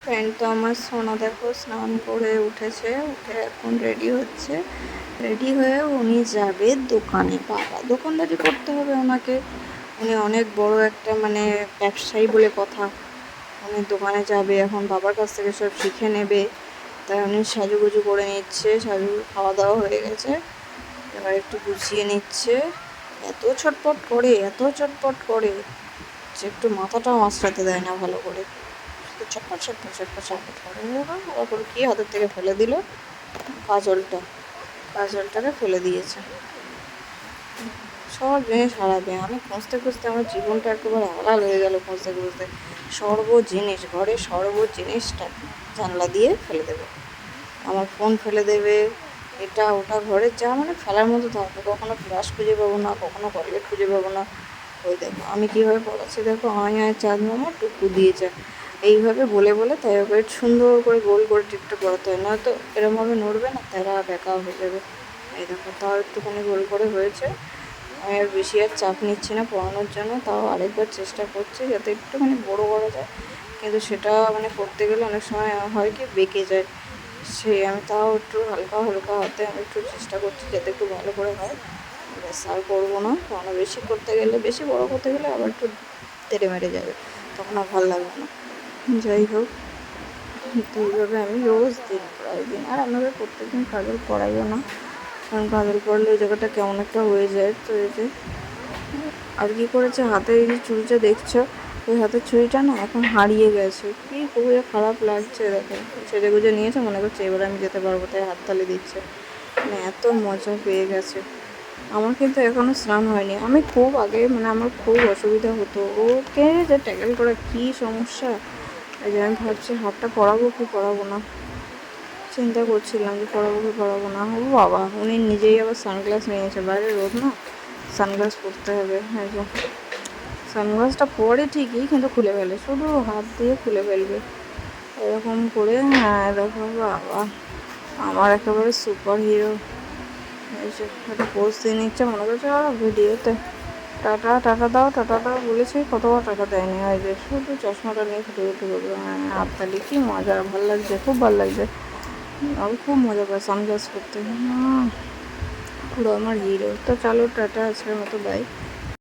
Friend তো আমার সোনা দেখো স্নান করে উঠেছে, উঠে এখন রেডি হচ্ছে। রেডি হয়ে উনি যাবে দোকানে। বাবা, দোকানদারি করতে হবে ওনাকে। উনি অনেক বড় একটা মানে ব্যবসায়ী বলে কথা। উনি দোকানে যাবে, এখন বাবার কাছ থেকে সব শিখে নেবে। তাই উনি সাজুগুজু করে নিচ্ছে, খাওয়া দাওয়া হয়ে গেছে, এবার একটু গুছিয়ে নিচ্ছে। এত ছটপট করে, এত ছটপট করে যে একটু মাথাটাও মাছরাতে দেয় না ভালো করে। ছটপট ছটপট ছটপট ছটপট করে। তারপর কি হাতের থেকে ফেলে দিল কাজলটাকে ফেলে দিয়েছে। সব জিনিস হারাবে। আমি খুঁজতে খুঁজতে আমার জীবনটা একেবারে আলাল হয়ে গেল। খুঁজতে খুঁজতে ঘরের সর্ব জিনিসটা জানলা দিয়ে ফেলে দেবে। আমার ফোন ফেলে দেবে, এটা ওটা ঘরের যা মানে ফেলার মতো থাকবে। কখনো ব্রাশ খুঁজে পাবো না, কখনো কলগেট খুঁজে পাবো না। ওই দেখো আমি কীভাবে পড়াচ্ছি, দেখো আয় আয় চাঁদ মামা টুকু দিয়ে যা, এইভাবে বলে বলে তাই ওকে সুন্দর করে গোল করে টিপটা পড়াতে হয়, নয়তো এরমভাবে নড়বে না, তারা বেঁকা হয়ে যাবে। এই দেখো তাও একটুখানি গোল করে হয়েছে। আমি আর বেশি আর চাপ নিচ্ছি না পড়ানোর জন্য, তাও আরেকবার চেষ্টা করছি যাতে একটুখানি বড় করা যায়, কিন্তু সেটা মানে করতে গেলে অনেক সময় হয় কি বেঁকে যায়। আমি তাও একটু হালকা হালকা হাতে আমি একটু চেষ্টা করছি যাতে একটু ভালো করে হয়। ব্যাস, আর করবো না, কারণ বেশি করতে গেলে, বেশি বড় করতে গেলে আবার একটু তেড়ে মেরে যাবে, তখন আর ভালো লাগবে না। যাই হোক, তো এইভাবে আমি রোজ দিন প্রায় দিন, আর আমাদের প্রত্যেকদিন কাজল পড়াইও না, কারণ কাজল পড়লে ওই জায়গাটা কেমন একটা হয়ে যায়। তো এই যে আর কি করেছে, হাতে এই যে ছুরিটা দেখছো, ওই হাতের ছুরিটা না এখন হারিয়ে গেছে। কি খুবই খারাপ লাগছে। দেখো সেজে গুজে নিয়েছে, মনে করছে এবার আমি যেতে পারবো, তাই হাততালি দিচ্ছে। মানে এত মজা পেয়ে গেছে। আমার কিন্তু এখনও স্নান হয়নি। আমি খুব আগে মানে আমার খুব অসুবিধা হতো ওকে যে ট্যাকেল করা, কী সমস্যা। এই যে আমি ভাবছি হাতটা পরাবো কি পরাবো না, চিন্তা করছিলাম যে পরাবো কি পরাবো না। ও বাবা, উনি নিজেই আবার সানগ্লাস নিয়েছে, বাইরে রোদ না, সানগ্লাস পরতে হবে। এই যে সানগ্লাসটা পরে ঠিকই, কিন্তু খুলে ফেলে, শুধু হাত দিয়ে খুলে ফেলবে এরকম করে। হ্যাঁ দেখো বাবা, আমার একেবারে সুপার হিরো। এই যে একটা পোজ দিয়ে নিচ্ছে, মনে করছে ভিডিওতে টাটা টাটা দাও টাটা দাও বলেছি, কতবার টাটা দেয়নি। ওই যে শুধু চশমাটা নিয়ে ফুটে উঠে বলবে হাততালি, কি মজা, ভালো লাগছে, খুব ভালো লাগছে। আমি খুব মজা পাই সানগ্লাস করতে, পুরো আমার হিরো। তো চলো টাটা, আজকের মতো বাই।